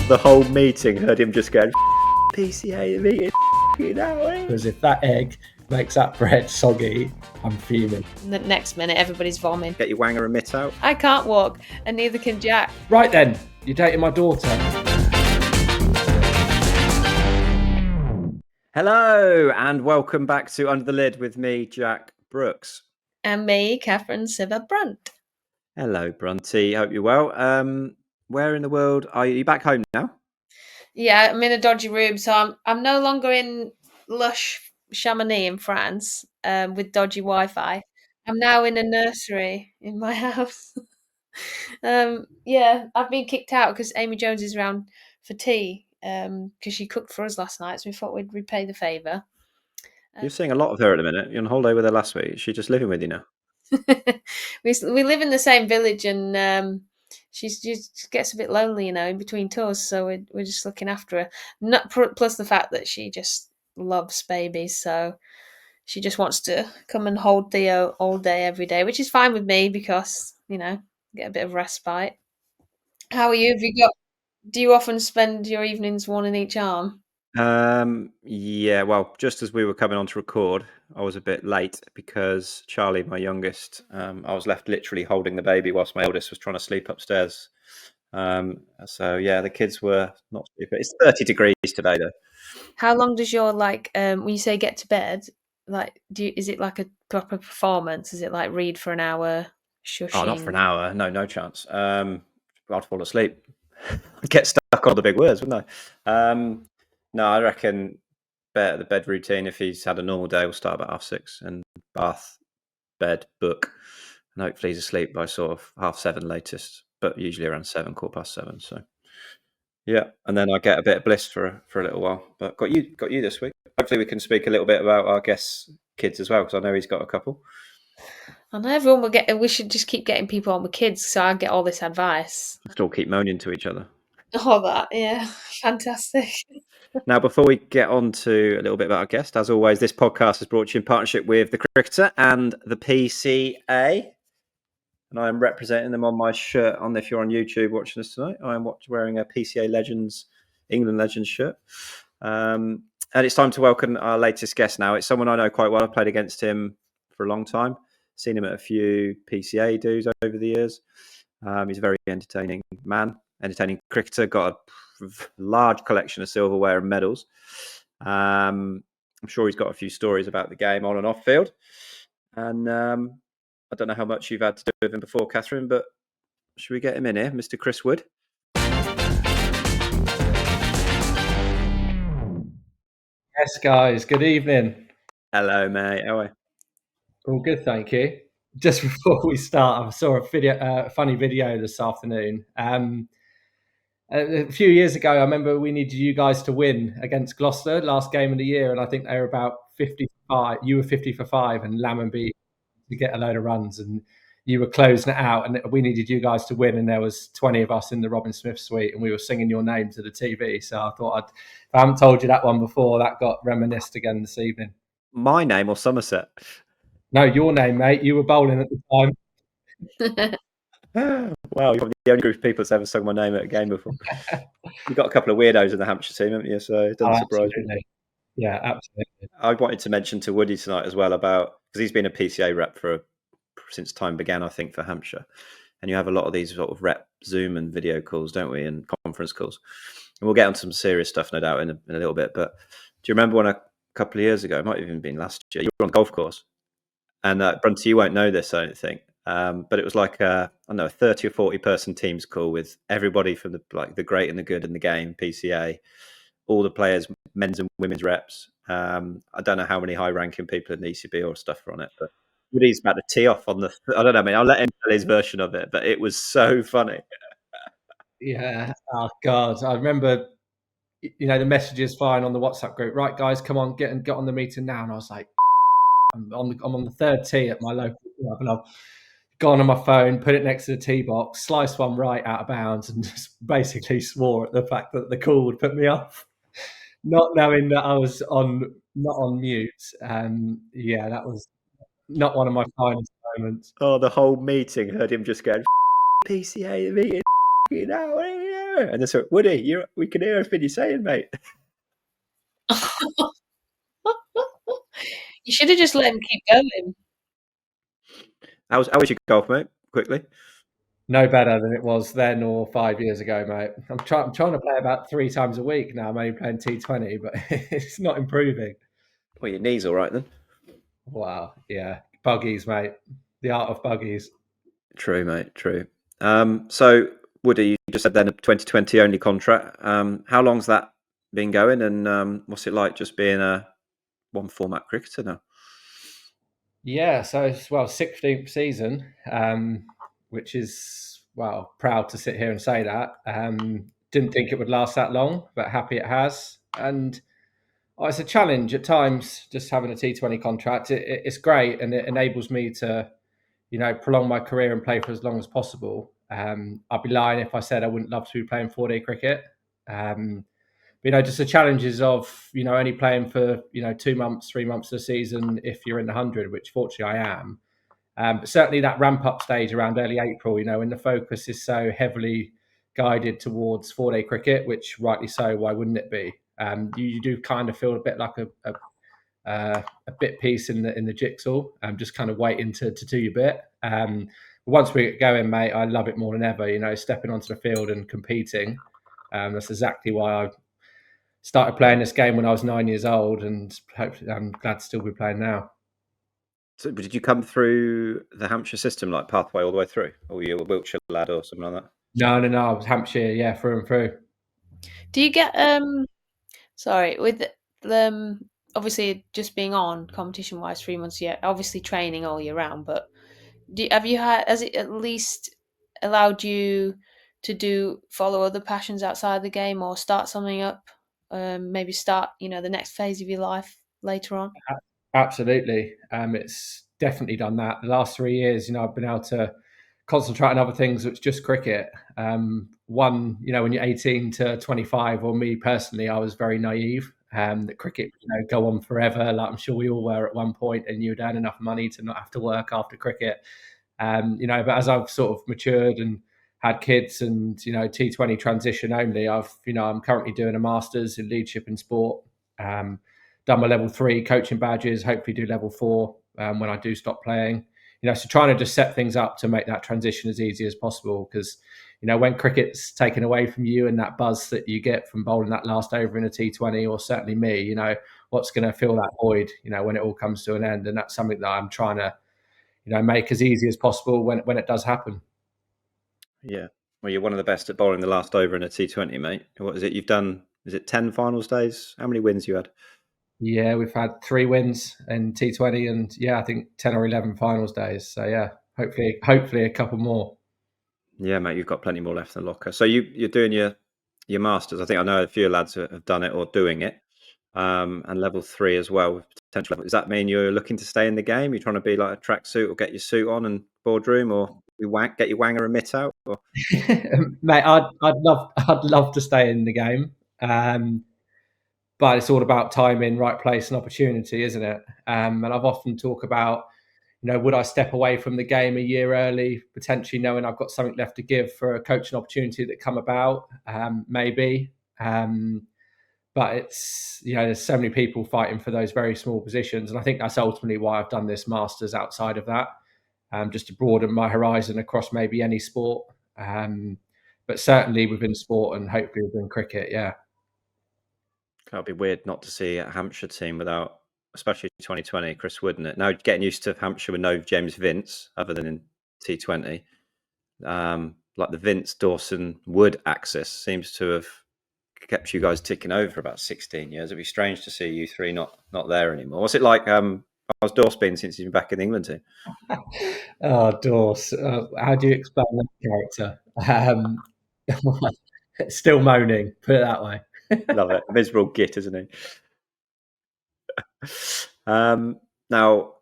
The whole meeting heard him just going, PCA meeting, you know. Because if that egg makes that bread soggy, I'm fuming. The next minute, everybody's vomiting. Get your wanger and mitt out. I can't walk, and neither can Jack. Right then, you're dating my daughter. Hello, and welcome back to Under the Lid with me, Jack Brooks. And me, Catherine Siver Brunt. Hello, Brunty. Hope you're well. Where in the world are you? Are you back home now? Yeah, I'm in a dodgy room, so I'm no longer in lush Chamonix in France with dodgy Wi-Fi. I'm now in a nursery in my house. Yeah, I've been kicked out because Amy Jones is around for tea because she cooked for us last night, so we thought we'd repay the favour. You're seeing a lot of her at the minute. You're on holiday with her last week. Is she just living with you now? we live in the same village, and she just gets a bit lonely, in between tours. So we're just looking after her. Not plus the fact that she just loves babies, so she just wants to come and hold Theo all day, every day, which is fine with me because get a bit of respite. How are you? Do you often spend your evenings one in each arm? Yeah, well, just as we were coming on to record, I was a bit late because Charlie, my youngest, I was left literally holding the baby whilst my eldest was trying to sleep upstairs. So yeah, the kids were not sleeping. It's 30 degrees today though. How long does your when you say get to bed, is it like a proper performance? Is it like read for an hour, shushing? Oh, not for an hour. No chance. I'd fall asleep. I'd get stuck on the big words, wouldn't I? No, I reckon the bed routine, if he's had a normal day, will start about 6:30 and bath, bed, book, and hopefully he's asleep by sort of 7:30 latest, but usually around 7, 7:15. So yeah, and then I get a bit of bliss for a little while. But got you this week. Hopefully we can speak a little bit about our guest's kids as well, because I know he's got a couple. I know everyone will get. We should just keep getting people on with kids, so I get all this advice. Still keep moaning to each other. All that, yeah, fantastic. Now, before we get on to a little bit about our guest, as always, this podcast is brought to you in partnership with The Cricketer and the PCA. And I am representing them on my shirt. If you're on YouTube watching this tonight, I am wearing a PCA Legends, England Legends shirt. And it's time to welcome our latest guest now. It's someone I know quite well. I've played against him for a long time. Seen him at a few PCA dues over the years. He's a very entertaining man, entertaining cricketer, got a large collection of silverware and medals. I'm sure he's got a few stories about the game on and off field. And I don't know how much you've had to do with him before, Catherine, but should we get him in here, Mr. Chris Wood? Yes, guys. Good evening. Hello, mate. How are you? All good, thank you. Just before we start, I saw a funny video this afternoon. A few years ago, I remember we needed you guys to win against Gloucester, last game of the year, and I think they were about 50 for 5. You were 50 for 5, and Lammonby to get a load of runs, and you were closing it out, and we needed you guys to win, and there was 20 of us in the Robin Smith suite, and we were singing your name to the TV. So I thought if I haven't told you that one before, that got reminisced again this evening. My name or Somerset? No, your name, mate. You were bowling at the time. Wow, you're the only group of people that's ever sung my name at a game before. You've got a couple of weirdos in the Hampshire team, haven't you? So it doesn't surprise me. Yeah, absolutely. I wanted to mention to Woody tonight as well because he's been a PCA rep since time began, I think, for Hampshire. And you have a lot of these sort of rep Zoom and video calls, don't we, and conference calls. And we'll get on some serious stuff, no doubt, in a little bit. But do you remember when a couple of years ago, it might have even been last year, you were on the golf course? And Brunty, you won't know this, I don't think. But it was like a 30 or 40 person Teams call with everybody from the great and the good in the game, PCA, all the players, men's and women's reps. I don't know how many high ranking people in the ECB or stuff are on it, but Woody's about to tee off on I don't know, I mean, I'll let him tell his version of it, but it was so funny. Yeah. Oh God. I remember, the messages flying on the WhatsApp group. Right, guys, come on, get on the meeting now. And I was like, I'm on the third tee at my local club, and I've gone on my phone, put it next to the tee box, sliced one right out of bounds, and just basically swore at the fact that the call would put me off, not knowing that I was not on mute. Yeah, that was not one of my finest moments. Oh, the whole meeting heard him just going, PCA meeting, you know, what do you know? And they said, Woody, we can hear everything you're saying, mate. You should have just let him keep going. How was your golf, mate? Quickly. No better than it was then or 5 years ago, mate. I'm trying to play about 3 times a week now. I'm only playing T20, but it's not improving. Well, your knee's all right then. Wow, yeah, buggies, mate. The art of buggies. True, mate. True. So, Woody, you just said then a 2020 only contract. How long's that been going, and what's it like just being a one format cricketer now? Yeah, so it's 16th season, which is proud to sit here and say that. Didn't think it would last that long, but happy it has. And it's a challenge at times just having a T20 contract. It's great and it enables me to, prolong my career and play for as long as possible. I'd be lying if I said I wouldn't love to be playing 4-day cricket. But, just the challenges of, only playing for, 2 months, 3 months of the season if you're in the 100, which fortunately I am. But certainly that ramp up stage around early April, when the focus is so heavily guided towards 4-day cricket, which rightly so, why wouldn't it be? You do kind of feel a bit like a bit piece in the jigsaw, just kind of waiting to do your bit. Once we get going, mate, I love it more than ever. Stepping onto the field and competing. That's exactly why I started playing this game when I was 9 years old, and hopefully I'm glad to still be playing now. So, did you come through the Hampshire system, like pathway all the way through, or were you a Wiltshire lad or something like that? No, I was Hampshire, yeah, through and through. Do you get sorry, with obviously just being on competition wise 3 months a year, obviously training all year round, but has it at least allowed you to follow other passions outside the game or start something up? Maybe start, the next phase of your life later on? Absolutely. It's definitely done that. The last 3 years, I've been able to concentrate on other things, which just cricket. One, when you're 18 to 25, or me personally, I was very naive. That cricket, go on forever. Like I'm sure we all were at one point, and you'd earn enough money to not have to work after cricket. But as I've sort of matured and had kids, and T20 transition only, I'm currently doing a master's in leadership in sport. Done my level 3 coaching badges. Hopefully, do level 4 when I do stop playing. So trying to just set things up to make that transition as easy as possible, because when cricket's taken away from you and that buzz that you get from bowling that last over in a T20, or certainly me, what's going to fill that void, when it all comes to an end. And that's something that I'm trying to, make as easy as possible when it does happen. Yeah. Well, you're one of the best at bowling the last over in a T20, mate. What is it you've done? Is it 10 finals days? How many wins you had? Yeah, we've had 3 wins in T20, and I think 10 or 11 finals days. So yeah, hopefully a couple more. Yeah, mate, you've got plenty more left in the locker. So you're doing your masters. I think I know a few lads that have done it or doing it, and level 3 as well with potential level. Does that mean you're looking to stay in the game? You're trying to be like a tracksuit or get your suit on and boardroom, or get your wanger and mitt out? Or? Mate, I'd love to stay in the game, but it's all about timing, right place, and opportunity, isn't it? And I've often talk about, would I step away from the game a year early, potentially knowing I've got something left to give for a coaching opportunity that come about? Maybe. But it's, there's so many people fighting for those very small positions. And I think that's ultimately why I've done this master's outside of that, just to broaden my horizon across maybe any sport. But certainly within sport, and hopefully within cricket, yeah. It'd be weird not to see a Hampshire team without, especially 2020, Chris Wood in it. Now getting used to Hampshire with no James Vince, other than in T20. Like the Vince, Dawson, Wood axis seems to have kept you guys ticking over for about 16 years. It'd be strange to see you three not there anymore. What's it like? How's Dawes been since he's been back in the England team? Oh, Dawes. How do you explain that character? Still moaning, put it that way. Love it. Miserable git, isn't he? Now,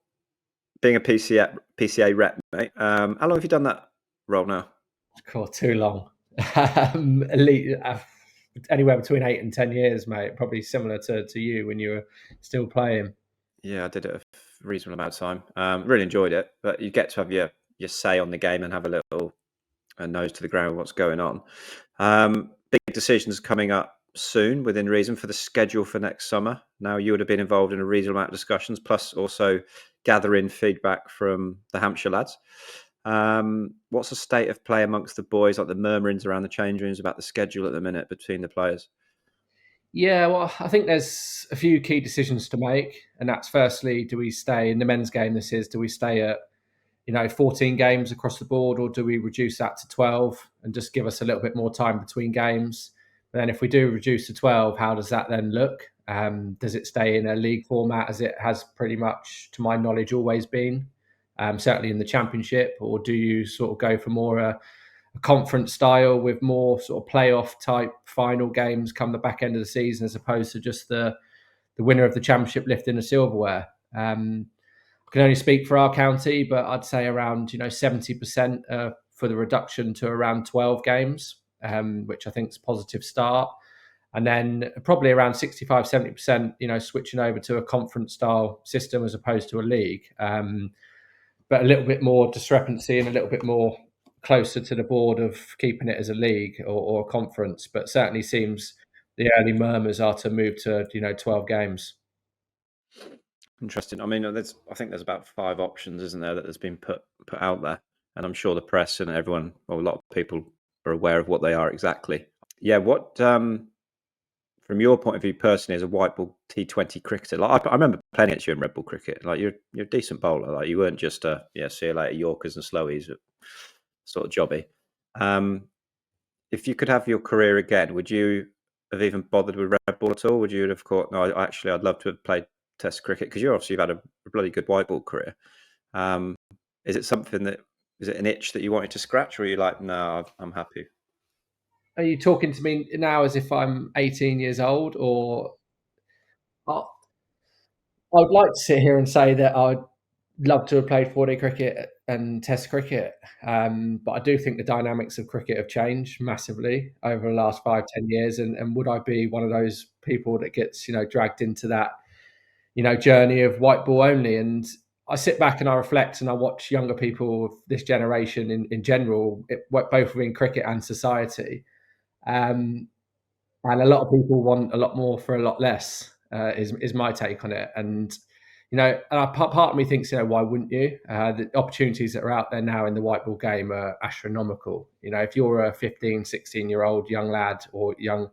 being a PCA rep, mate, how long have you done that role now? God, too long. Anywhere between 8 and 10 years, mate. Probably similar to you when you were still playing. Yeah, I did it a reasonable amount of time. Really enjoyed it, but you get to have your say on the game and have a little and nose to the ground what's going on. Big decisions coming up soon within reason for the schedule for next summer. Now, you would have been involved in a reasonable amount of discussions, plus also gathering feedback from the Hampshire lads. What's the state of play amongst the boys, like the murmurings around the change rooms about the schedule at the minute between the players? Yeah, well, I think there's a few key decisions to make, and that's firstly, do we stay in the men's game? Do we stay at 14 games across the board, or do we reduce that to 12 and just give us a little bit more time between games? And then if we do reduce to 12, how does that then look? Does it stay in a league format as it has pretty much, to my knowledge, always been, certainly in the championship, or do you sort of go for more a conference style with more sort of playoff type final games come the back end of the season, as opposed to just the winner of the championship lifting the silverware? I can only speak for our county, but I'd say around 70% for the reduction to around 12 games, which I think is a positive start. And then probably around 65, 70%, switching over to a conference style system as opposed to a league. But a little bit more discrepancy and a little bit more closer to the board of keeping it as a league or a conference. But certainly seems the early murmurs are to move to 12 games. Interesting. I mean, I think there's about 5 options, isn't there, that has been put out there, and I'm sure the press and everyone, well, a lot of people are aware of what they are exactly. Yeah, what from your point of view personally as a white ball T20 cricketer, like I remember playing against you in red ball cricket. Like you're a decent bowler. Like you weren't just see you later Yorkers and slowies sort of jobby. If you could have your career again, would you have even bothered with red ball at all? Would you have thought, no, I'd love to have played Test cricket, because you've had a bloody good white ball career. Is it an itch that you wanted to scratch, or are you like, no, I'm happy? Are you talking to me now as if I'm 18 years old, or I would like to sit here and say that I'd love to have played 4-day cricket and Test cricket, but I do think the dynamics of cricket have changed massively over the last 5-10 years, and would I be one of those people that gets dragged into that journey of white ball only? And I sit back and I reflect and I watch younger people of this generation in general, both within cricket and society. And a lot of people want a lot more for a lot less, is my take on it. And, part of me thinks, why wouldn't you? The opportunities that are out there now in the white ball game are astronomical. If you're a 15, 16-year-old young lad or young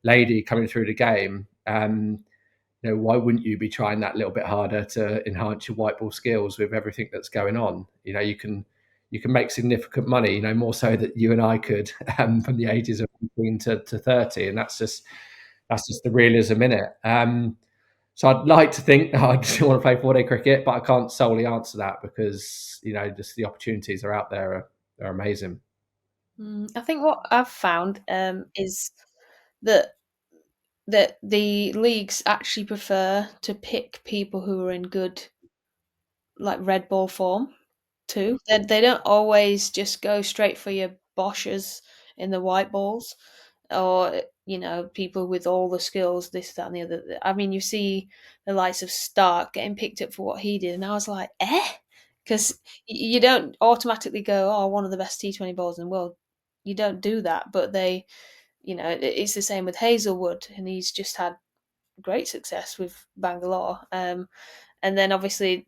lady coming through the game, why wouldn't you be trying that little bit harder to enhance your white ball skills with everything that's going on? You can make significant money, more so that you and I could, from the ages of 18 to 30, and that's just the realism in it. So I'd like to think I just want to play 4-day cricket, but I can't solely answer that because just the opportunities are out there are amazing. I think what I've found is that the leagues actually prefer to pick people who are in good, like, red ball form too. They don't always just go straight for your Bosches in the white balls, or people with all the skills, this, that, and the other. I mean, you see the likes of Stark getting picked up for what he did, and I was like, because you don't automatically go, oh, one of the best T20 bowlers in the world. You don't do that, but they, it's the same with Hazelwood, and he's just had great success with Bangalore. And then obviously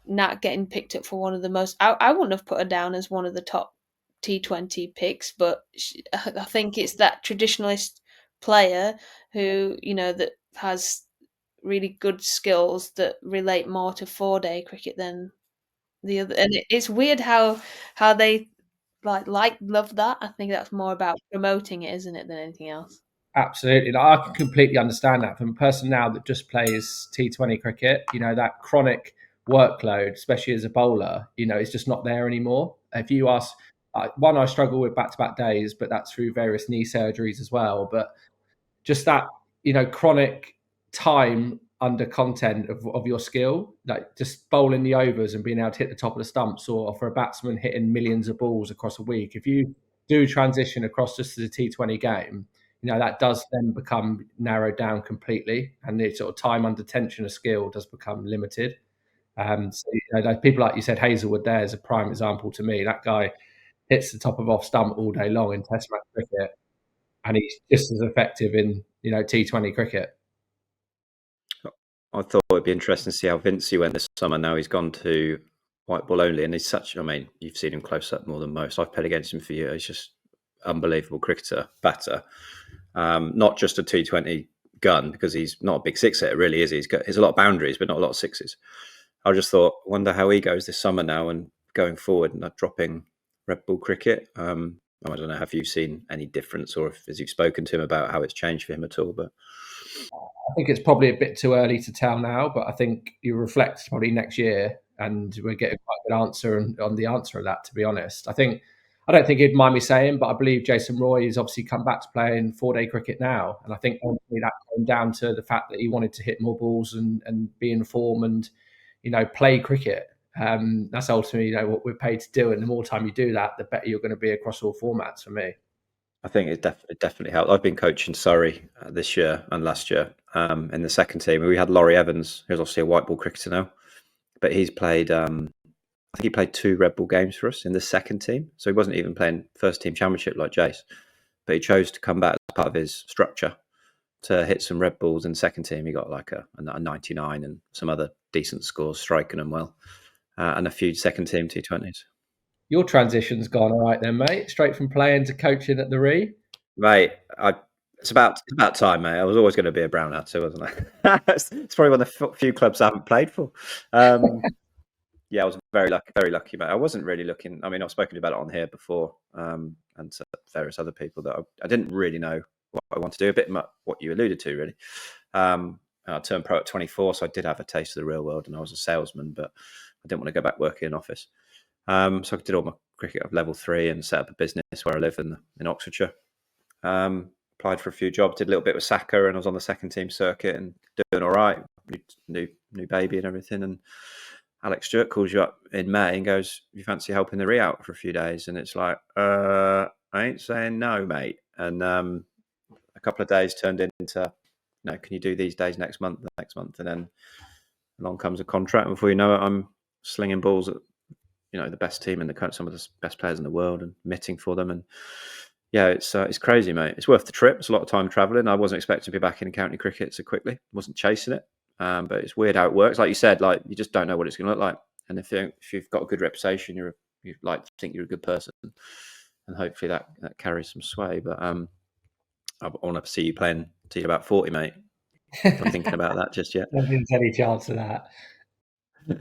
Nat getting picked up for one of the most. I wouldn't have put her down as one of the top T20 picks, but I think it's that traditionalist player who that has really good skills that relate more to 4-day cricket than the other. And it's weird how they love that. I think that's more about promoting it, isn't it, than anything else. Absolutely. I can completely understand that from a person now that just plays T20 cricket. That chronic workload, especially as a bowler, it's just not there anymore. If you ask, one, I struggle with back-to-back days, but that's through various knee surgeries as well. But just that, chronic time under content of your skill, like just bowling the overs and being able to hit the top of the stumps, or for a batsman hitting millions of balls across a week. If you do transition across just to the T20 game, that does then become narrowed down completely, and the sort of time under tension of skill does become limited. So, people like you said, Hazelwood there is a prime example to me. That guy hits the top of off stump all day long in Test match cricket, and he's just as effective in T20 cricket. I thought it'd be interesting to see how Vincey went this summer. Now he's gone to white ball only, and he's such. I mean, you've seen him close up more than most. I've played against him for years. He's just unbelievable cricketer, batter. Not just a T20 gun, because he's not a big six hitter, really, is he? He's a lot of boundaries, but not a lot of sixes. I just thought, wonder how he goes this summer now and going forward, and dropping red ball cricket. I don't know. Have you seen any difference, or if, as you've spoken to him about how it's changed for him at all? But I think it's probably a bit too early to tell now, but I think you reflect probably next year and we'll get a quite good answer on the answer of that, to be honest. I don't think he'd mind me saying, but I believe Jason Roy has obviously come back to playing 4-day cricket now. And I think ultimately that came down to the fact that he wanted to hit more balls and be in form and, play cricket. That's ultimately, what we're paid to do. And the more time you do that, the better you're going to be across all formats for me. I think it definitely helped. I've been coaching Surrey this year and last year in the second team. We had Laurie Evans, who's obviously a white ball cricketer now, but he's played. I think he played 2 red ball games for us in the second team, so he wasn't even playing first team championship like Jace. But he chose to come back as part of his structure to hit some red balls in the second team. He got like a 99 and some other decent scores, striking them well, and a few second team T20s. Your transition's gone all right then, mate. Straight from playing to coaching at the Re. Mate, it's about time, mate. I was always going to be a brown hat too, wasn't I? It's probably one of the few clubs I haven't played for. Yeah, I was very lucky, mate. I wasn't really looking. I mean, I've spoken about it on here before, and to various other people, that I didn't really know what I wanted to do. A bit what you alluded to, really. I turned pro at 24, so I did have a taste of the real world, and I was a salesman, but I didn't want to go back working in an office. So I did all my cricket at level 3 and set up a business where I live in Oxfordshire. Applied for a few jobs, did a little bit with Saka, and I was on the second team circuit and doing all right. New baby and everything. And Alex Stewart calls you up in May and goes, "You fancy helping the Re out for a few days?" And it's like, I ain't saying no, mate. And a couple of days turned into, can you do these days next month? And then along comes a contract, and before you know it, I'm slinging balls at the best team in the country, some of the best players in the world, and mitting for them. And yeah, it's crazy, mate. It's worth the trip. It's a lot of time travelling. I wasn't expecting to be back in county cricket so quickly. Wasn't chasing it, but it's weird how it works. Like you said, like you just don't know what it's going to look like. And if you've got a good reputation, you like to think you're a good person, and hopefully that carries some sway. But I want to see you playing till you're about 40, mate. I'm thinking about that just yet. I don't think there's any chance of that.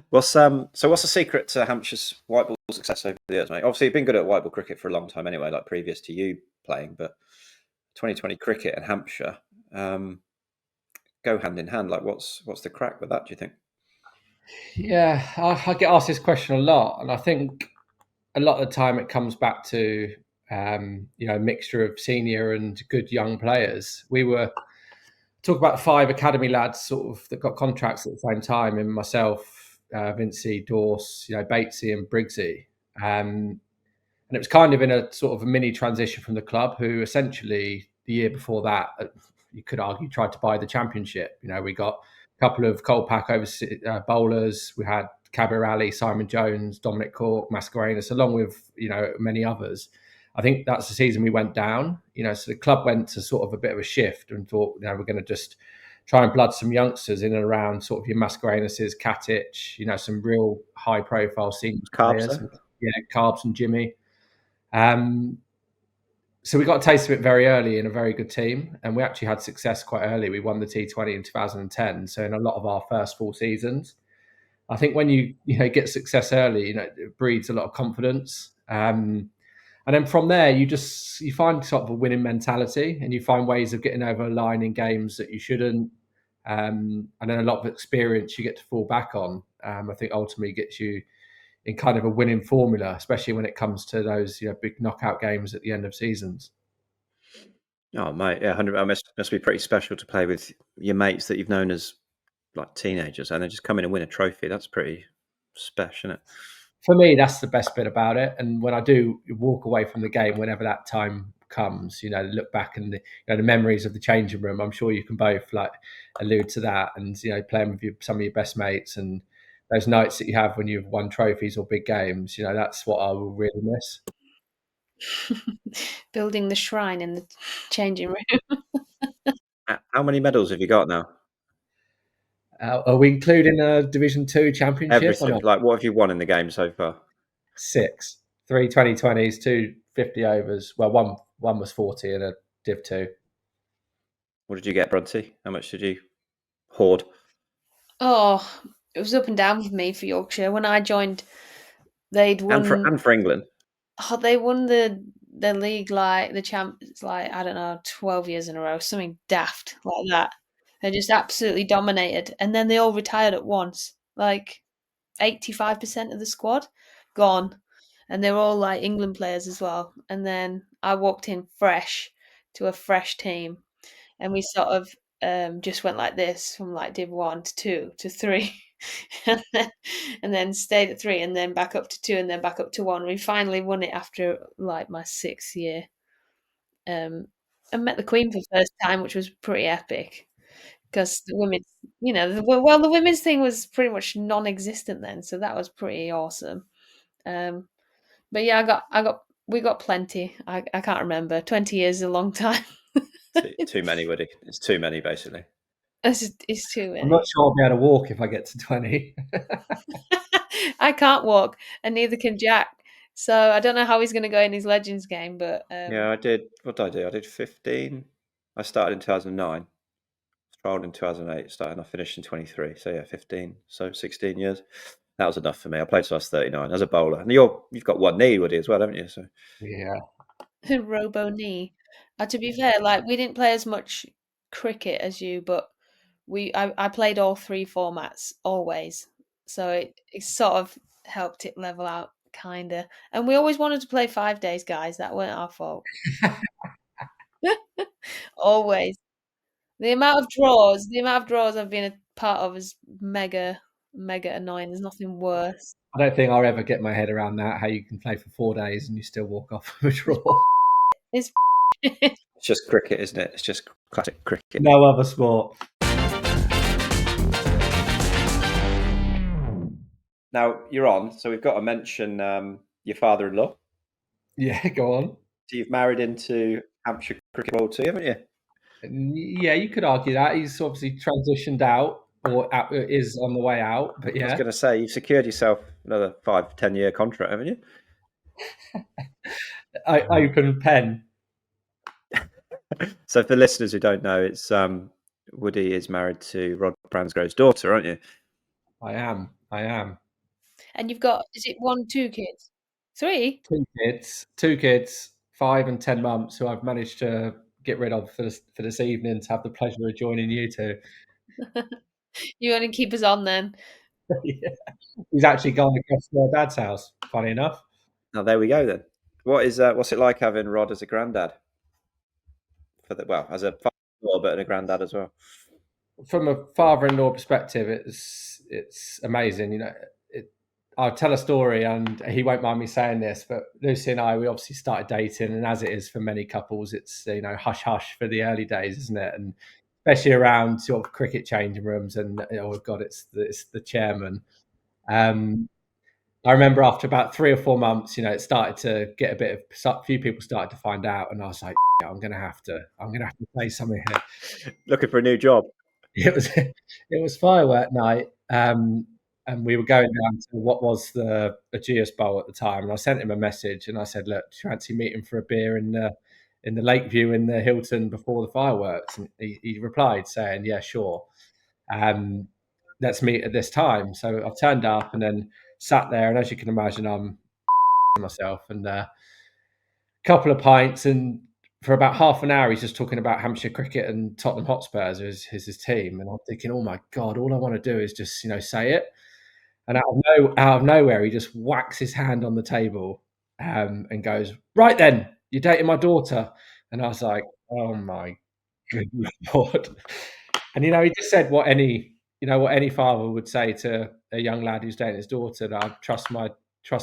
What's the secret to Hampshire's white ball success over the years, mate? Obviously, you've been good at white ball cricket for a long time anyway, like previous to you playing, but 2020 cricket and Hampshire go hand in hand. Like, what's the crack with that, do you think? Yeah, I get asked this question a lot, and I think a lot of the time it comes back to a mixture of senior and good young players. We were talk about 5 academy lads sort of that got contracts at the same time, and myself, Vincey, Dorse, Batesy and Briggsy. And it was kind of in a sort of a mini transition from the club, who essentially the year before that, you could argue, tried to buy the championship. We got a couple of Colpack bowlers. We had Kabir Ali, Simon Jones, Dominic Cork, Mascarenas, along with, many others. I think that's the season we went down. So the club went to sort of a bit of a shift and thought, we're going to just try and blood some youngsters in and around sort of your Mascarenases, Katic, some real high profile senior players. Carbs and Jimmy. So we got a taste of it very early in a very good team, and we actually had success quite early. We won the T20 in 2010. So in a lot of our first 4 seasons, I think when you get success early, it breeds a lot of confidence. And then from there, you find sort of a winning mentality, and you find ways of getting over a line in games that you shouldn't. And then a lot of experience you get to fall back on. I think ultimately gets you in kind of a winning formula, especially when it comes to those big knockout games at the end of seasons. Oh, mate, yeah, 100. It must be pretty special to play with your mates that you've known as like teenagers, and then just come in and win a trophy. That's pretty special, isn't it? For me, that's the best bit about it. And when I do walk away from the game, whenever that time comes, look back and the memories of the changing room, I'm sure you can both allude to that, and playing with some of your best mates and those nights that you have when you've won trophies or big games, that's what I will really miss. Building the shrine in the changing room. How many medals have you got now? Are we including a Division 2 championship or Everything. not? Like, what have you won in the game so far? 6. 3 2020s, 2 50 overs. Well, one was 40 and a Div 2. What did you get, Bronte? How much did you hoard? Oh, it was up and down for me for Yorkshire. When I joined, they'd won. And for England. Oh, they won the league like the champs like I don't know 12 years in a row, something daft like that. They just absolutely dominated, and then they all retired at once. Like 85% of the squad gone, and they were all like England players as well. And then I walked in fresh to a fresh team, and we sort of just went like this from like Div 1 to 2 to 3. and then stayed at 3 and then back up to 2 and then back up to 1. We finally won it after like my 6th year. I met the Queen for the first time, which was pretty epic because the women's, the women's thing was pretty much non-existent then, so that was pretty awesome. But yeah, we got plenty. I can't remember. 20 years is a long time. Too many, Woody. It's too many, basically. It's too I'm many. not sure I'll be able to walk if I get to 20. I can't walk, and neither can Jack. So I don't know how he's going to go in his Legends game, but Yeah, I did. What did I do? I did 15. I started in 2009. Trialed in 2008. Started. I finished in 23. So yeah, 15. So 16 years. That was enough for me. I played till I was 39 as a bowler. And you've got one knee, Woody, as well, haven't you? So Yeah. Robo knee. To be fair, like we didn't play as much cricket as you, but I played all 3 formats always, so it sort of helped it level out, kinda. And we always wanted to play 5 days, guys. That weren't our fault. Always. The amount of draws I've been a part of is mega, mega annoying. There's nothing worse. I don't think I'll ever get my head around that, how you can play for 4 days and you still walk off with a draw. It's it's just cricket, isn't it? It's just classic cricket. No other sport. Now you're on, so we've got to mention your father-in-law. Yeah, go on. So you've married into Hampshire cricket royalty, haven't you? Yeah, you could argue that. He's obviously transitioned out or is on the way out, but I was yeah. going to say, you've secured yourself another 5-10 year contract, haven't you? Open pen. So for listeners who don't know, it's Woody is married to Rod Bransgrove's daughter, aren't you? I am. And you've got, is it 1, 2 kids? 3? 2 kids, 5 and 10 months, who I've managed to get rid of for this evening to have the pleasure of joining you two. You want to keep us on then? Yeah. He's actually gone across to my dad's house, funny enough. Now there we go then. What's it like having Rod as a granddad? As a father, but a granddad as well. From a father-in-law perspective, it's amazing. I'll tell a story, and he won't mind me saying this, but Lucy and I, we obviously started dating, and as it is for many couples, it's hush hush for the early days, isn't it? And especially around sort of cricket changing rooms, and oh god, it's the chairman. I remember after about 3 or 4 months, it started to get a few people started to find out, and I was like, I'm gonna have to say something here. Looking for a new job. It was firework night, and we were going down to what was the Aegeus Bowl at the time, and I sent him a message and I said, "Look, do you fancy meeting for a beer in the Lakeview in the Hilton before the fireworks?" And he replied saying, "Yeah, sure. Let's meet at this time." So I turned up and then sat there, and as you can imagine, I'm myself and a couple of pints, and for about half an hour, he's just talking about Hampshire cricket and Tottenham Hotspurs as his team. And I'm thinking, oh my God, all I want to do is just, say it. And out of nowhere, he just whacks his hand on the table and goes, "Right then, you're dating my daughter." And I was like, oh my good Lord. And, he just said what any father would say to a young lad who's dating his daughter, that I trust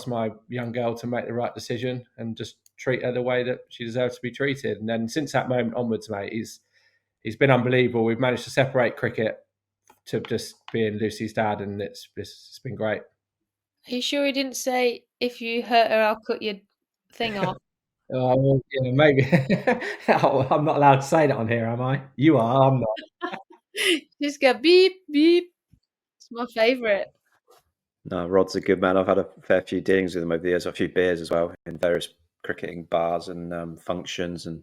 my young girl to make the right decision and just treat her the way that she deserves to be treated. And then since that moment onwards, mate, he's been unbelievable. We've managed to separate cricket to just being Lucy's dad, and it's been great. Are you sure he didn't say, if you hurt her, I'll cut your thing off? Well, yeah, maybe. Oh, I'm not allowed to say that on here, am I? You are. I'm not. Just go beep beep. It's my favourite. No, Rod's a good man. I've had a fair few dealings with him over the years, a few beers as well in various cricketing bars and functions, and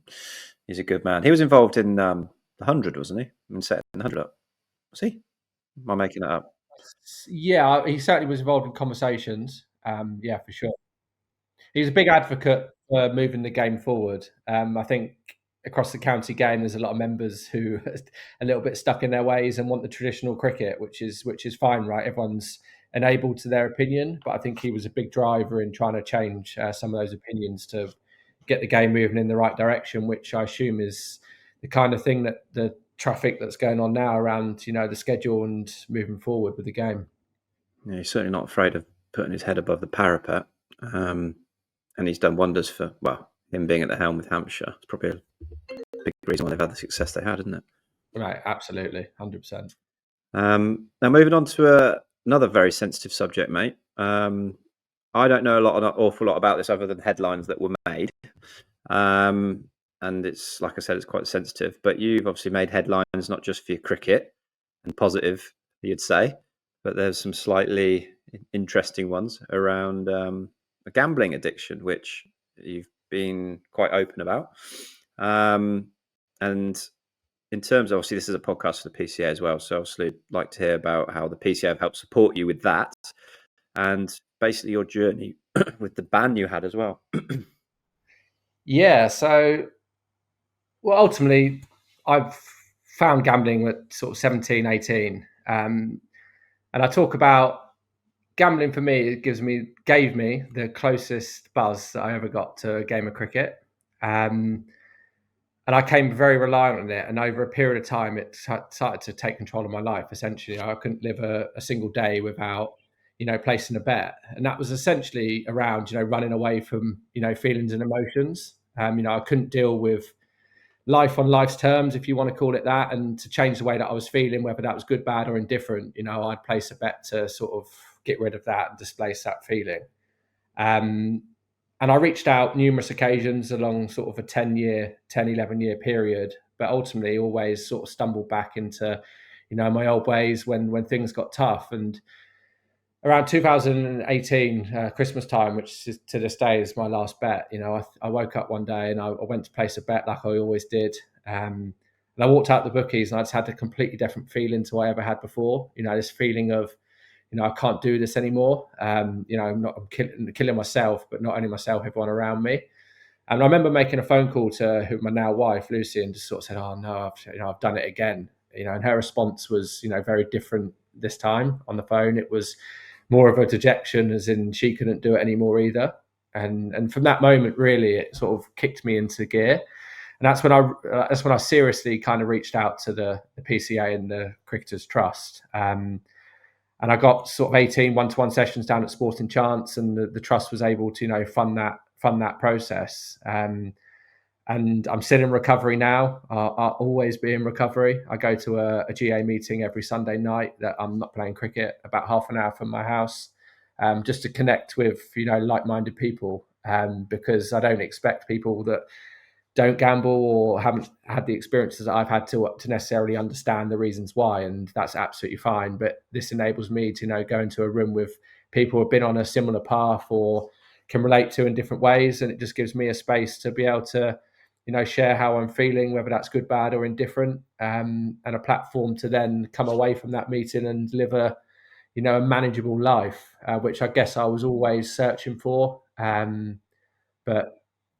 he's a good man. He was involved in the 100, wasn't he? In setting the 100 up. Was he? Am I making that up? Yeah, he certainly was involved in conversations. Yeah, for sure. He's a big advocate for moving the game forward. I think across the county game, there's a lot of members who are a little bit stuck in their ways and want the traditional cricket, which is fine, right? Everyone's enabled to their opinion, but I think he was a big driver in trying to change some of those opinions to get the game moving in the right direction, which I assume is the kind of thing that the traffic that's going on now around, the schedule and moving forward with the game. Yeah, he's certainly not afraid of putting his head above the parapet. And he's done wonders for, well, him being at the helm with Hampshire. It's probably a big reason why they've had the success they had, isn't it? Right, absolutely, 100%. Now, moving on to another very sensitive subject, mate. I don't know an awful lot about this other than headlines that were made. And it's, like I said, it's quite sensitive. But you've obviously made headlines not just for your cricket and positive, you'd say, but there's some slightly interesting ones around a gambling addiction, which you've been quite open about. And in terms of, obviously, this is a podcast for the PCA as well. So obviously I'd like to hear about how the PCA have helped support you with that and basically your journey with the ban you had as well. Yeah, so, well, ultimately, I've found gambling at sort of 17, 18. And I talk about gambling for me, it gave me the closest buzz that I ever got to a game of cricket. And I came very reliant on it. And over a period of time, it started to take control of my life. Essentially, I couldn't live a single day without, placing a bet. And that was essentially around, running away from, feelings and emotions. I couldn't deal with life on life's terms, if you want to call it that, and to change the way that I was feeling, whether that was good, bad, or indifferent. I'd place a bet to sort of get rid of that and displace that feeling. And I reached out numerous occasions along sort of a 11 year period, but ultimately always sort of stumbled back into, my old ways when things got tough. And around 2018, Christmas time, which is, to this day is my last bet, I woke up one day and I went to place a bet like I always did. And I walked out the bookies and I just had a completely different feeling to what I ever had before. This feeling of, I can't do this anymore. I'm killing myself, but not only myself, everyone around me. And I remember making a phone call to my now wife, Lucy, and just sort of said, "Oh no, I've done it again." And her response was, very different this time on the phone. It was more of a dejection, as in she couldn't do it anymore either. And from that moment, really, it sort of kicked me into gear. And that's when I seriously kind of reached out to the PCA and the Cricketers Trust. And I got sort of 18 one-to-one sessions down at Sporting Chance, and the trust was able to, fund that process. And I'm still in recovery now. I'll always be in recovery. I go to a GA meeting every Sunday night that I'm not playing cricket, about half an hour from my house, just to connect with, like-minded people, because I don't expect people that don't gamble or haven't had the experiences that I've had to necessarily understand the reasons why, and that's absolutely fine. But this enables me to go into a room with people who have been on a similar path or can relate to in different ways, and it just gives me a space to be able to share how I'm feeling, whether that's good, bad, or indifferent, and a platform to then come away from that meeting and live a manageable life, which I guess I was always searching for, but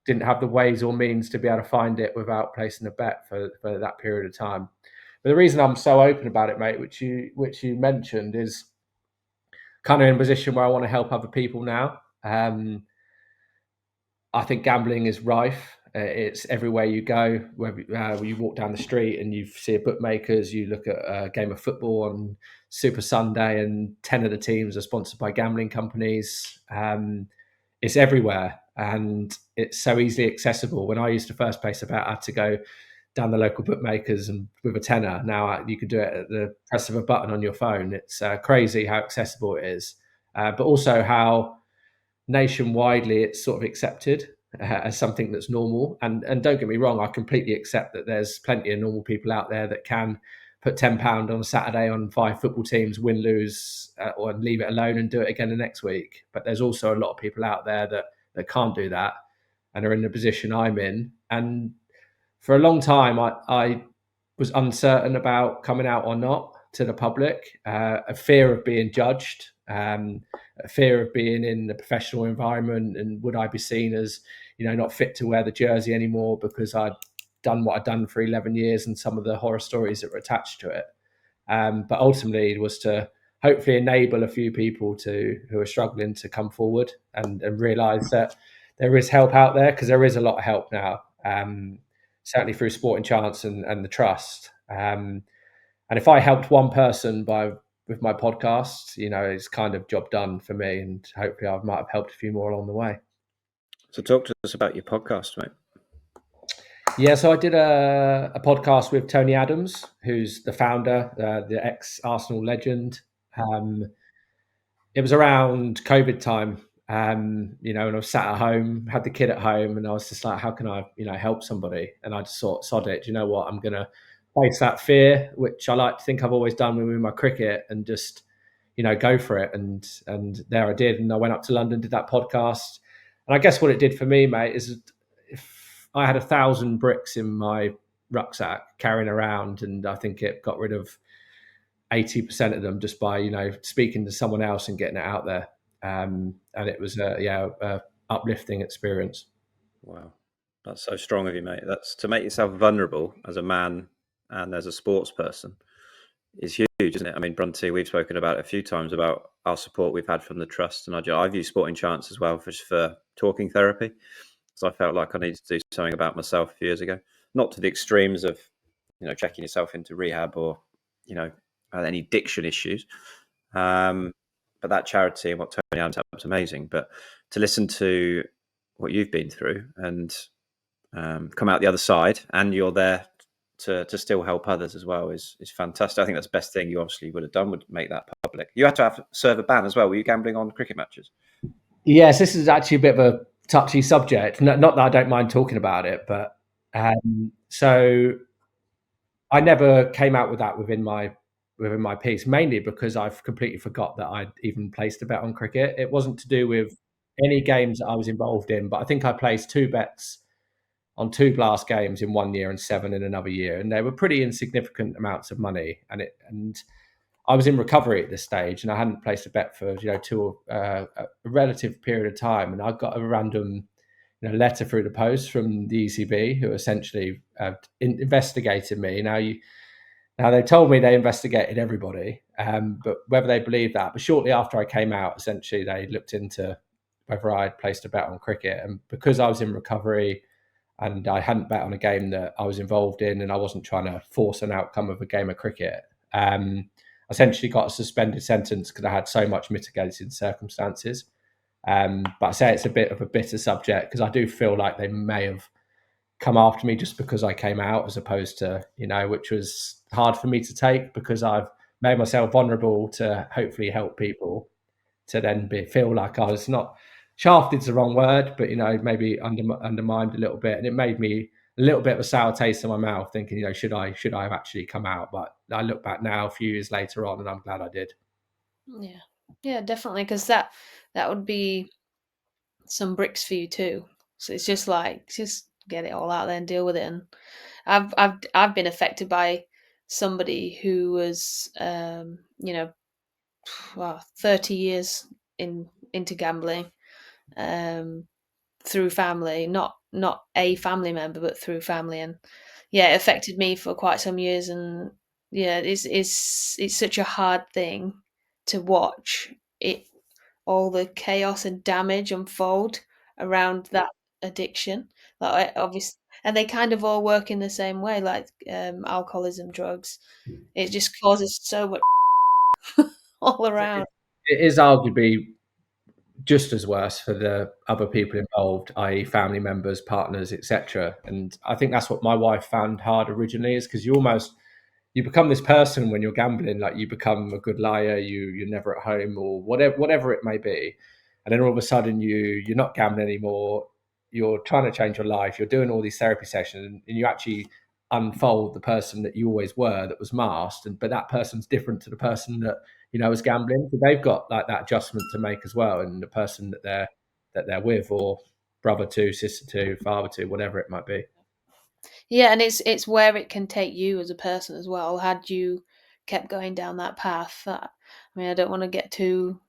didn't have the ways or means to be able to find it without placing a bet for that period of time. But the reason I'm so open about it, mate, which you mentioned, is kind of in a position where I want to help other people now. I think gambling is rife. It's everywhere you go. Whether you walk down the street and you see a bookmakers, you look at a game of football on Super Sunday, and 10 of the teams are sponsored by gambling companies. It's everywhere, and it's so easily accessible. When I used to first place a bet, I had to go down the local bookmakers and with a tenner. Now you can do it at the press of a button on your phone. It's crazy how accessible it is, but also how nationwidely it's sort of accepted. as something that's normal. And don't get me wrong, I completely accept that there's plenty of normal people out there that can put £10 on a Saturday on 5 football teams, win, lose, or leave it alone and do it again the next week. But there's also a lot of people out there that can't do that and are in the position I'm in. And for a long time, I was uncertain about coming out or not to the public, a fear of being judged, a fear of being in a professional environment, and would I be seen as, not fit to wear the jersey anymore because I'd done what I'd done for 11 years and some of the horror stories that were attached to it. But ultimately, it was to hopefully enable a few people who are struggling to come forward and realise that there is help out there, because there is a lot of help now, certainly through Sporting Chance and the Trust. And if I helped one person with my podcast, it's kind of job done for me, and hopefully I might have helped a few more along the way. So talk to us about your podcast, mate. Yeah, so I did a podcast with Tony Adams, who's the founder, the ex-Arsenal legend. It was around COVID time, and I was sat at home, had the kid at home, and I was just like, how can I, help somebody? And I just thought, sod it, you know what, I'm going to face that fear, which I like to think I've always done with my cricket, and just, go for it. And there I did. And I went up to London, did that podcast. And I guess what it did for me, mate, is if I had 1,000 bricks in my rucksack carrying around, and I think it got rid of 80% of them just by, speaking to someone else and getting it out there. And it was a uplifting experience. Wow. That's so strong of you, mate. That's to make yourself vulnerable as a man and as a sports person is huge, isn't it? I mean, Brunty, we've spoken about it a few times about our support we've had from the Trust, and I've used Sporting Chance as well for talking therapy, because I felt like I needed to do something about myself a few years ago, not to the extremes of, checking yourself into rehab or, any addiction issues. But that charity and what Tony Adams was amazing. But to listen to what you've been through and come out the other side, and you're there to still help others as well is fantastic. I think that's the best thing you obviously would have done, would make that public. You had to serve a ban as well. Were you gambling on cricket matches? Yes, this is actually a bit of a touchy subject. Not that I don't mind talking about it, but so I never came out with that within my piece, mainly because I've completely forgot that I'd even placed a bet on cricket. It wasn't to do with any games that I was involved in, but I think I placed 2 bets on 2 blast games in one year and 7 in another year, and they were pretty insignificant amounts of money. And I was in recovery at this stage, and I hadn't placed a bet for a relative period of time, and I got a random letter through the post from the ECB, who essentially investigated me. Now they told me they investigated everybody, but whether they believe that. But shortly after I came out, essentially they looked into whether I had placed a bet on cricket, and because I was in recovery and I hadn't bet on a game that I was involved in, and I wasn't trying to force an outcome of a game of cricket, essentially got a suspended sentence because I had so much mitigated circumstances. But I say it's a bit of a bitter subject, because I do feel like they may have come after me just because I came out, as opposed to, which was hard for me to take, because I've made myself vulnerable to hopefully help people, to then feel like I was not shafted's the wrong word, but maybe undermined a little bit, and it made me a little bit of a sour taste in my mouth, thinking, should I have actually come out? But I look back now a few years later on, and I'm glad I did. Yeah, definitely, because that would be some bricks for you too. So it's just get it all out there and deal with it. And I've been affected by somebody who was 30 years into gambling, through family, not a family member, but through family. And it affected me for quite some years. And it's such a hard thing to watch it, all the chaos and damage unfold around that addiction. Like, obviously, and they kind of all work in the same way, like alcoholism, drugs. It just causes so much all around. It is arguably just as worse for the other people involved, i.e. family members, partners, etc. And I think that's what my wife found hard originally, is because you become this person when you're gambling, like you become a good liar, you're never at home, or whatever it may be. And then all of a sudden you're not gambling anymore. you're trying to change your life, you're doing all these therapy sessions, and you actually unfold the person that you always were that was masked, but that person's different to the person that was gambling. So they've got like that adjustment to make as well, and the person that they're with, or brother to, sister to, father to, whatever it might be. Yeah, and it's where it can take you as a person as well. Had you kept going down that path, I mean, I don't want to get too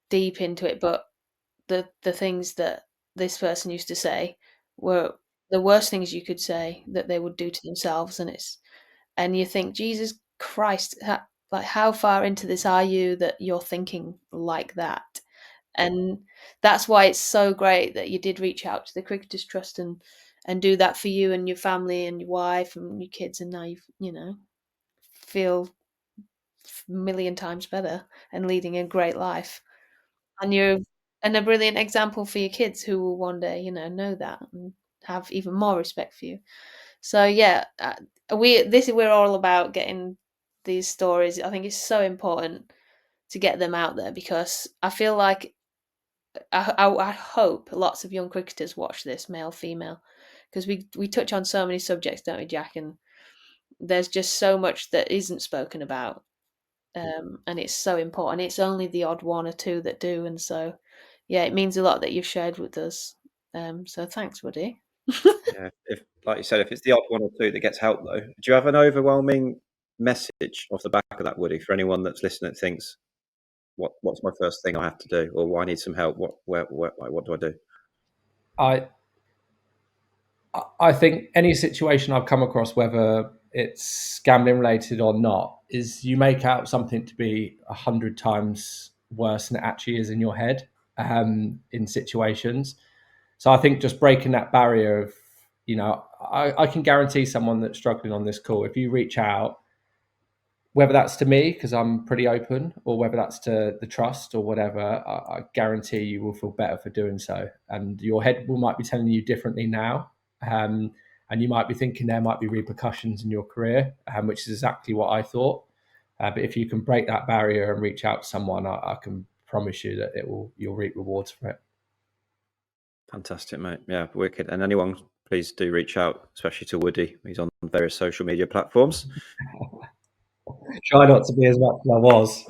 deep into it, but the things that this person used to say were the worst things you could say that they would do to themselves, and you think, Jesus Christ, like how far into this are you that you're thinking like that? And that's why it's so great that you did reach out to the Cricketers Trust and do that for you and your family and your wife and your kids, and now feel a million times better and leading a great life. And you're a brilliant example for your kids who will one day, know that and have even more respect for you. So yeah, we're all about getting these stories. I think it's so important to get them out there because I feel like I hope lots of young cricketers watch this, male, female, because we touch on so many subjects, don't we, Jack? And there's just so much that isn't spoken about, and it's so important. It's only the odd one or two that do, and so yeah, it means a lot that you've shared with us. So thanks, Woody. Yeah, if like you said, if it's the odd one or two that gets help, though, do you have an overwhelming message off the back of that, Woody, for anyone that's listening that thinks, what's my first thing I have to do, or I need some help? What do I do? I think any situation I've come across, whether it's gambling related or not, is you make out something to be 100 times worse than it actually is in your head, in situations. So I think just breaking that barrier of, I can guarantee someone that's struggling on this call, if you reach out, whether that's to me because I'm pretty open, or whether that's to the trust or whatever, I guarantee you will feel better for doing so. And your head might be telling you differently now, um, and you might be thinking there might be repercussions in your career, which is exactly what I thought. But if you can break that barrier and reach out to someone, I can promise you that you'll reap rewards for it. Fantastic, mate. Yeah, wicked. And anyone, please do reach out, especially to Woody. He's on various social media platforms. Try not to be as much as I was.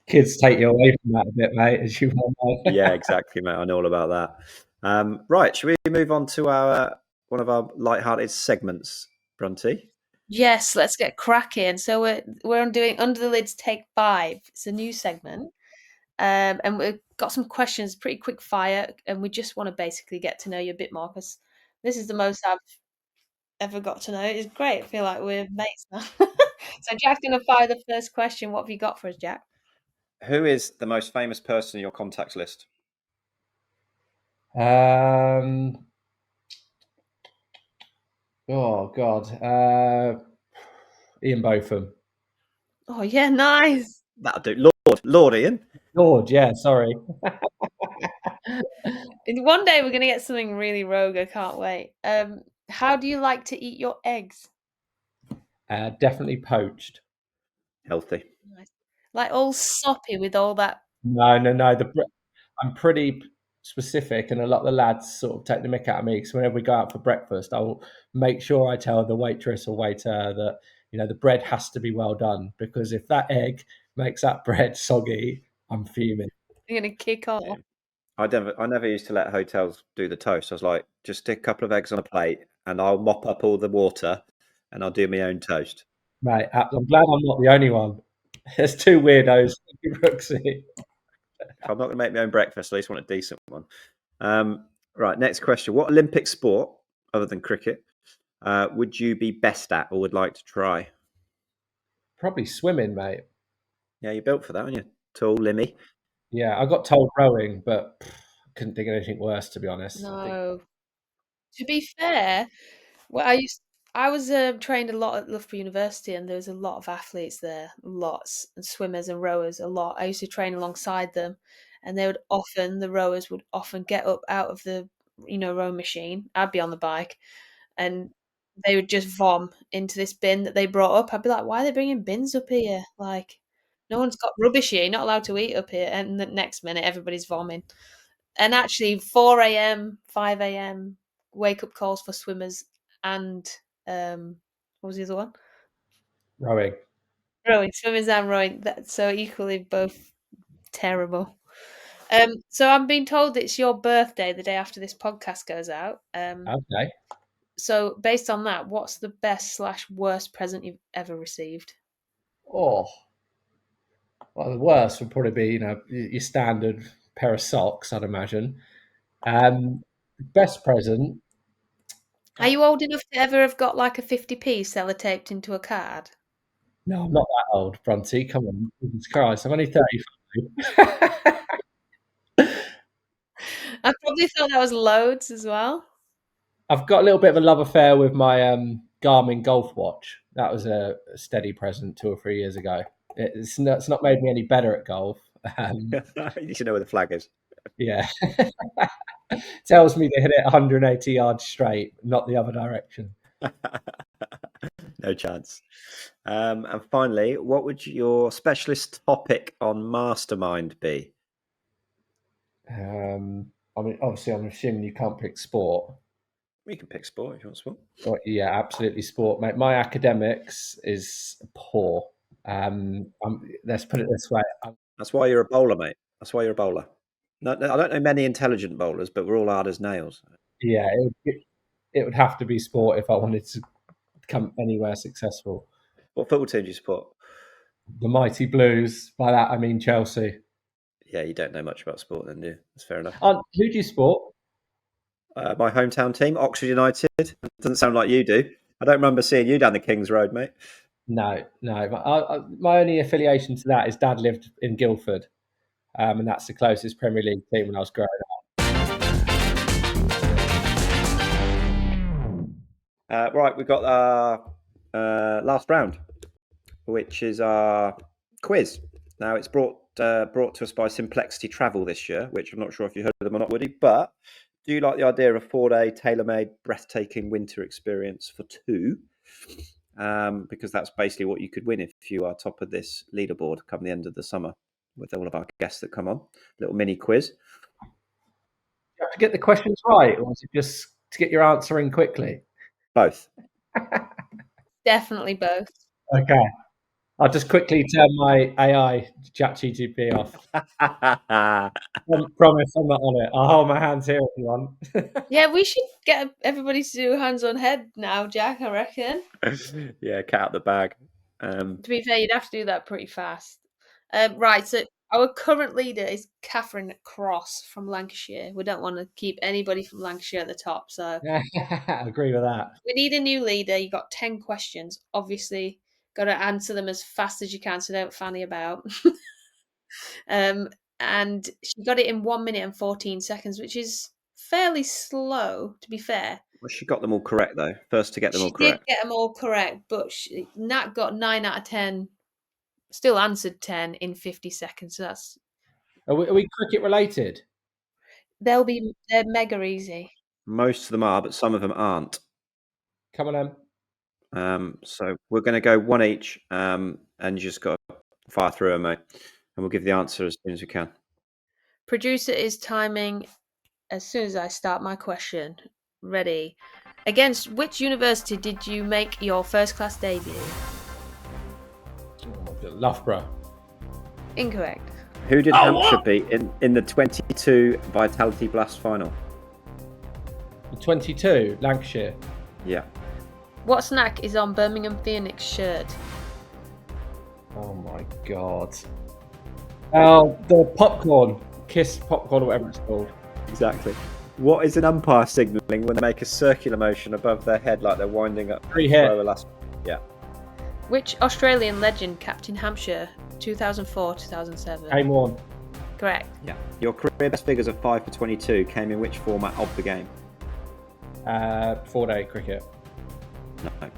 Kids take you away from that a bit, mate, as you well know. Yeah, exactly, mate. I know all about that. Right, should we move on to one of our light-hearted segments, Brunty? Yes, let's get cracking. So we're doing Under the Lids Take 5. It's a new segment. And we've got some questions, pretty quick fire, and we just want to basically get to know you a bit more because this is the most I've ever got to know. It's great. I feel like we're mates now. So Jack's going to fire the first question. What have you got for us, Jack? Who is the most famous person in your contacts list? Oh God, Ian Botham. Oh yeah, nice. That'll do. Lord Ian. Lord, yeah, sorry. One day we're going to get something really rogue. I can't wait. How do you like to eat your eggs? Definitely poached. Healthy. Nice. Like all soppy with all that. No. I'm pretty specific, and a lot of the lads sort of take the mick out of me because whenever we go out for breakfast, I'll make sure I tell the waitress or waiter that the bread has to be well done, because if that egg makes that bread soggy, I'm fuming. You're going to kick off. Yeah. I never used to let hotels do the toast. I was like, just stick a couple of eggs on a plate, and I'll mop up all the water, and I'll do my own toast. Right, I'm glad I'm not the only one. There's two weirdos, Brooksy. If I'm not going to make my own breakfast, I at least want a decent one. Right, next question. What Olympic sport, other than cricket, would you be best at or would like to try? Probably swimming, mate. Yeah, you're built for that, aren't you? Tall, limmy. Yeah, I got told rowing, but couldn't think of anything worse, to be honest. No. To be fair, well, I was trained a lot at Loughborough University, and there was a lot of athletes there, lots, and swimmers and rowers, a lot. I used to train alongside them, and the rowers would often get up out of the, rowing machine. I'd be on the bike, and they would just vom into this bin that they brought up. I'd be like, why are they bringing bins up here? Like, no one's got rubbish here. You're not allowed to eat up here. And the next minute, everybody's vomiting. And actually 4 a.m., 5 a.m. wake up calls for swimmers and what was the other one? Rowing. Rowing, swimmers and rowing. So equally both terrible. So I'm being told it's your birthday the day after this podcast goes out. Okay. So based on that, what's the best / worst present you've ever received? Oh, well, the worst would probably be, your standard pair of socks, I'd imagine. Best present. Are you old enough to ever have got like a 50p sellotaped into a card? No, I'm not that old, Bronte. Come on, Jesus Christ, I'm only 35. I probably thought that was loads as well. I've got a little bit of a love affair with my Garmin golf watch. That was a steady present 2 or 3 years ago. It's not made me any better at golf. You should know where the flag is. Yeah. Tells me to hit it 180 yards straight, not the other direction. No chance. And finally, what would your specialist topic on Mastermind be? I mean, obviously, I'm assuming you can't pick sport. We can pick sport if you want sport. Oh, yeah, absolutely sport, mate. My academics is poor. Let's put it this way. That's why you're a bowler, mate. That's why you're a bowler. No, I don't know many intelligent bowlers, but we're all hard as nails. Yeah, it would have to be sport if I wanted to become anywhere successful. What football team do you support? The mighty Blues. By that, I mean Chelsea. Yeah, you don't know much about sport then, do you? That's fair enough. Who do you support? My hometown team, Oxford United. Doesn't sound like you do. I don't remember seeing you down the King's Road, mate. No. My only affiliation to that is Dad lived in Guildford, and that's the closest Premier League team when I was growing up. Right, we've got our last round, which is our quiz. Now, it's brought to us by Simplexity Travel this year, which I'm not sure if you heard of them or not, Woody, but do you like the idea of a 4-day tailor-made, breathtaking winter experience for 2? Because that's basically what you could win if you are top of this leaderboard come the end of the summer with all of our guests that come on. Little mini quiz. You have to get the questions right, or is it just to get your answer in quickly? Both. Definitely both. Okay. I'll just quickly turn my AI ChatGPT off. Promise I'm not on it. I'll hold my hands here if you want. Yeah, we should get everybody to do hands on head now, Jack, I reckon. Yeah, cat out the bag. To be fair, you'd have to do that pretty fast. Right, so our current leader is Catherine Cross from Lancashire. We don't want to keep anybody from Lancashire at the top, so I agree with that. we need a new leader. You've got 10 questions. Obviously, got to answer them as fast as you can, so don't fanny about. And she got it in 1 minute and 14 seconds, which is fairly slow, to be fair. Well, she got them all correct, though. First to get them all She correct. did get them all correct, but Nat got 9 out of 10, still answered 10 in 50 seconds. So that's... Are we cricket related? They're mega easy. Most of them are, but some of them aren't. Come on, Em. So we're going to go one each, and you just got to fire through them, mate. And we'll give the answer as soon as we can. Producer is timing as soon as I start my question. Ready. Against which university did you make your first class debut? Loughborough. Incorrect. Who did Hampshire beat in the 22 Vitality Blast final? 22, Lancashire. Yeah. What snack is on Birmingham Phoenix shirt? Oh my god. Oh, the popcorn. Kiss popcorn or whatever it's called. Exactly. What is an umpire signalling when they make a circular motion above their head like they're winding up? Free hit. Yeah. Which Australian legend captained Hampshire 2004-2007? Game on. Correct. Yeah. Your career best figures of 5 for 22 came in which format of the game? 4-day cricket. No.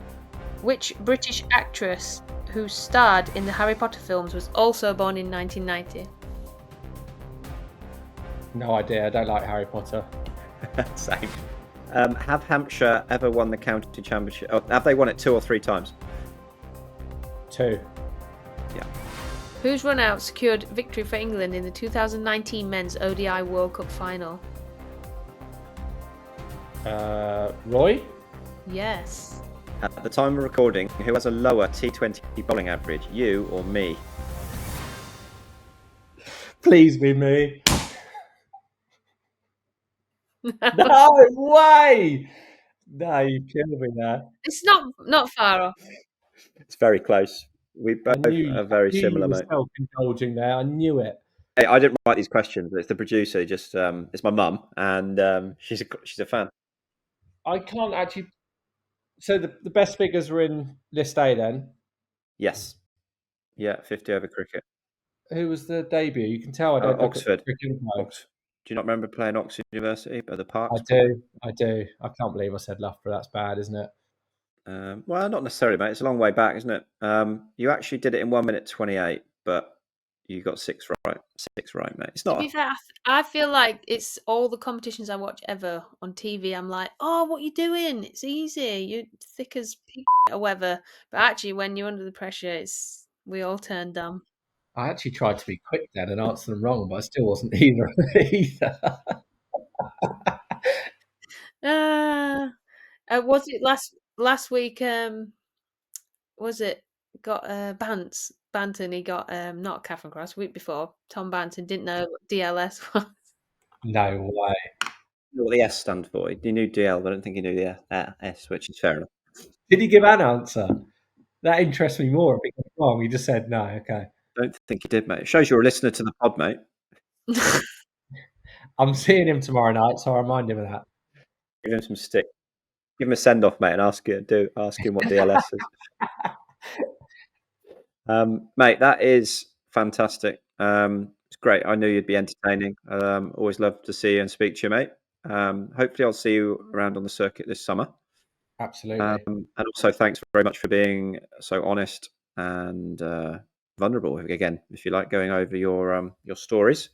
Which British actress who starred in the Harry Potter films was also born in 1990? No idea. I don't like Harry Potter. Same. Have Hampshire ever won the county championship? Oh, have they won it 2 or 3 times? 2. Yeah. Whose run-out secured victory for England in the 2019 Men's ODI World Cup final? Roy? Yes. At the time of recording, who has a lower T20 bowling average, you or me? Please be me. No way! No, you killed me there. It's not far off. It's very close. We I both knew are very you similar, were mate. self-indulging there. I knew it. Hey, I didn't write these questions. It's the producer. Just it's my mum, and she's a fan. I can't actually. So the best figures were in list A then. Yes. Yeah, 50 over cricket. Who was the debut? You can tell I don't look Oxford. at cricket info. Do you not remember playing Oxford University at the Parks? I do. I can't believe I said Loughborough. That's bad, isn't it? Well, not necessarily, mate. It's a long way back, isn't it? You actually did it in 1 minute 28, but you got 6 right. 6 right, mate. It's To not. be fair, I feel like it's all the competitions I watch ever on TV. I'm like, oh, what are you doing? It's easy. You're thick as pig or whatever. But actually, when you're under the pressure, we all turn dumb. I actually tried to be quick then and answer them wrong, but I still wasn't either. Was it last week? Was it got Banton? He got not Catherine Cross. Week before, Tom Banton didn't know what DLS was. No way. You know what the S stands for? He knew DL, but I don't think he knew the S, which is fair enough. Did he give an answer? That interests me more. If he got it wrong, he just said no. Okay. I don't think he did, mate. It shows you're a listener to the pod, mate. I'm seeing him tomorrow night, so I'll remind him of that. Give him some stick. Give him a send off, mate, and ask him what DLS is. Mate, that is fantastic. It's great. I knew you'd be entertaining. Always love to see you and speak to you, mate. Hopefully I'll see you around on the circuit this summer. Absolutely. And also thanks very much for being so honest and vulnerable, again, if you like, going over your stories.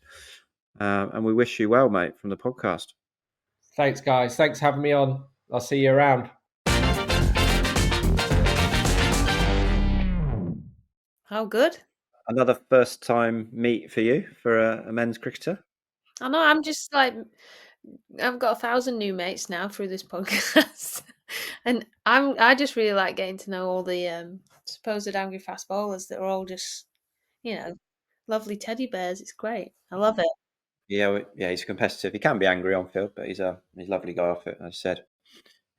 And we wish you well, mate, from the podcast. Thanks, guys. Thanks for having me on. I'll see you around. How good. Another first time meet for you for a men's cricketer. I know. I'm just like, I've got 1,000 new mates now through this podcast, and I just really like getting to know all the supposed angry fast bowlers that are all just, lovely teddy bears. It's great. I love it. Yeah, he's competitive. He can be angry on field, but he's a lovely guy off it. As I said,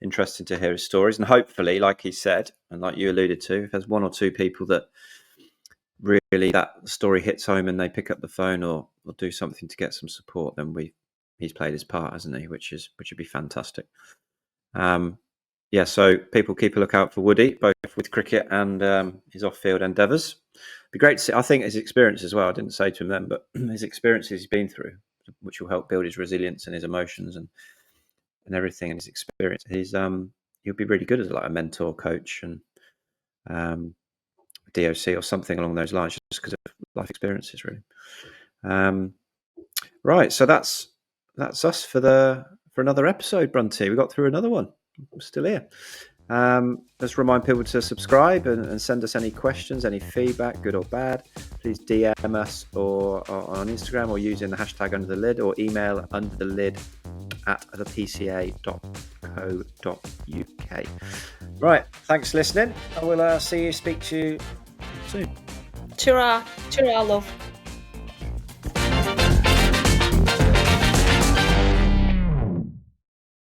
interesting to hear his stories, and hopefully, like he said, and like you alluded to, if there's one or two people that really that story hits home and they pick up the phone or do something to get some support, then he's played his part, hasn't he? Which would be fantastic. So people keep a lookout for Woody, both with cricket and his off-field endeavours. Be great to see. I think his experience as well. I didn't say to him then, but his experiences he's been through, which will help build his resilience and his emotions and everything, and his experience. He'll be really good as like a mentor, coach, and DOC or something along those lines, just because of life experiences, really. Right, so that's us for another episode, Brunty. We got through another one. We're still here. Let's remind people to subscribe and send us any questions, any feedback, good or bad. Please DM us or on Instagram or using the hashtag under the lid, or email underthelid@thepca.co.uk. Right, thanks for listening. I will speak to you soon. Ta-ra, love.